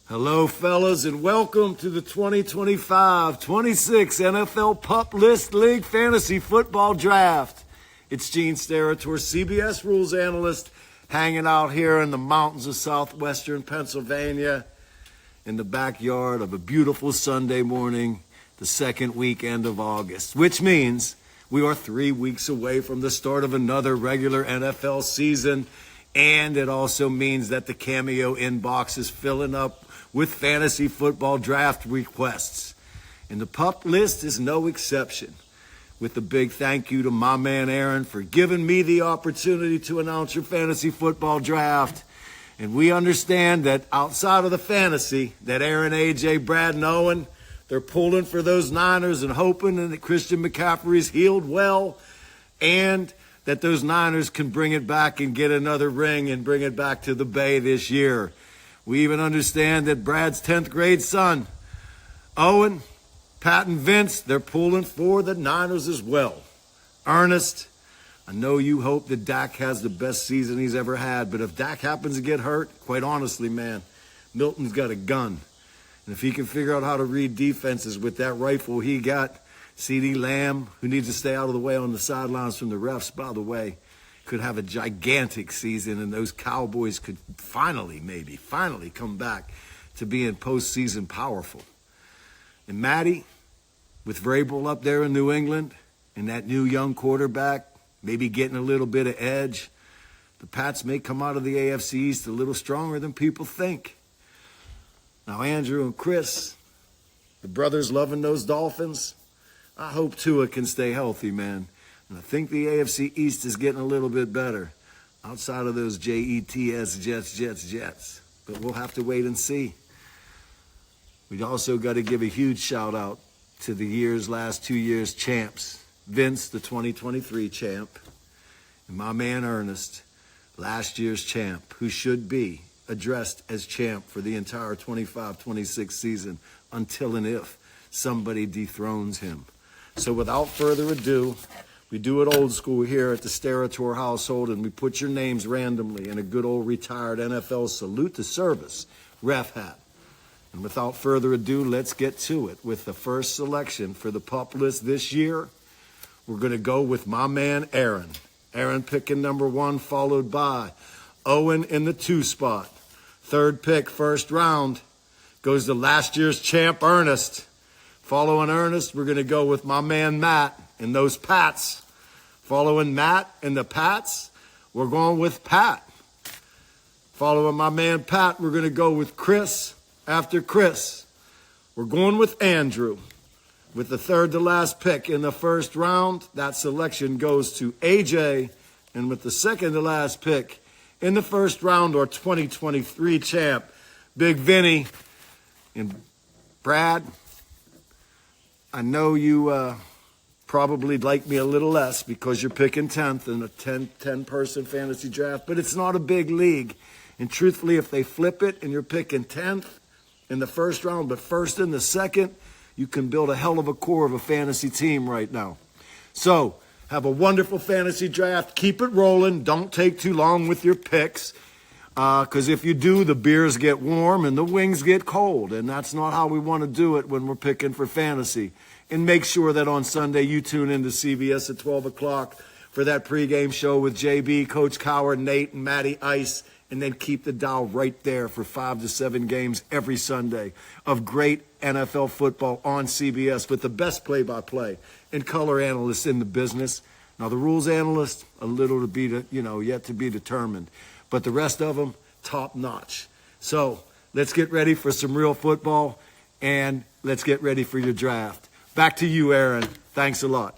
Hello, fellas, and welcome to the 2025-26 NFL Pup List League Fantasy Football Draft. It's Gene Steratore, CBS Rules Analyst, hanging out here in the mountains of southwestern Pennsylvania in the backyard of a beautiful Sunday morning, the second weekend of August, which means we are 3 weeks away from the start of another regular NFL season, and it also means that the Cameo inbox is filling up with fantasy football draft requests. And the pup list is no exception. With a big thank you to my man Aaron for giving me the opportunity to announce your fantasy football draft. And we understand that outside of the fantasy, that Aaron, AJ, Brad, and Owen, they're pulling for those Niners and hoping that Christian McCaffrey's healed well and that those Niners can bring it back and get another ring and bring it back to the Bay this year. We even understand that Brad's 10th grade son, Owen, Pat, and Vince, they're pulling for the Niners as well. Ernest, I know you hope that Dak has the best season he's ever had, but if Dak happens to get hurt, quite honestly, man, Milton's got a gun. And if he can figure out how to read defenses with that rifle he got, CeeDee Lamb, who needs to stay out of the way on the sidelines from the refs, by the way, could have a gigantic season, and those Cowboys could finally come back to being postseason powerful. And Matty, with Vrabel up there in New England, and that new young quarterback, maybe getting a little bit of edge, the Pats may come out of the AFC East a little stronger than people think. Now, Andrew and Chris, the brothers loving those Dolphins, I hope Tua can stay healthy, man. And I think the AFC East is getting a little bit better outside of those Jets, Jets. But we'll have to wait and see. We also got to give a huge shout out to the last 2 years champs. Vince, the 2023 champ, and my man Ernest, last year's champ, who should be addressed as champ for the entire 25-26 season until and if somebody dethrones him. So without further ado, we do it old school here at the Steratore household, and we put your names randomly in a good old retired NFL salute to service ref hat. And without further ado, let's get to it. With the first selection for the pup list this year, we're going to go with my man Aaron. Aaron picking number 1, followed by Owen in the 2 spot. Third pick, first round, goes to last year's champ Ernest. Following Ernest, we're going to go with my man Matt and those Pats. Following Matt and the Pats, we're going with Pat. Following my man Pat, we're going to go with Chris after Chris. We're going with Andrew. With the third to last pick in the first round, that selection goes to AJ. And with the second to last pick in the first round, our 2023 champ, Big Vinny. And Brad, I know you probably like me a little less because you're picking 10th in a 10-person fantasy draft, but it's not a big league. And truthfully, if they flip it and you're picking 10th in the first round, but first in the second, you can build a hell of a core of a fantasy team right now. So have a wonderful fantasy draft. Keep it rolling. Don't take too long with your picks. Because if you do, the beers get warm and the wings get cold. And that's not how we want to do it when we're picking for fantasy. And make sure that on Sunday you tune into CBS at 12 o'clock for that pregame show with JB, Coach Coward, Nate, and Matty Ice. And then keep the dial right there for 5 to 7 games every Sunday of great NFL football on CBS with the best play-by-play and color analysts in the business. Now, the rules analyst, a little to be, yet to be determined. But the rest of them, top notch. So let's get ready for some real football, and let's get ready for your draft. Back to you, Aaron. Thanks a lot.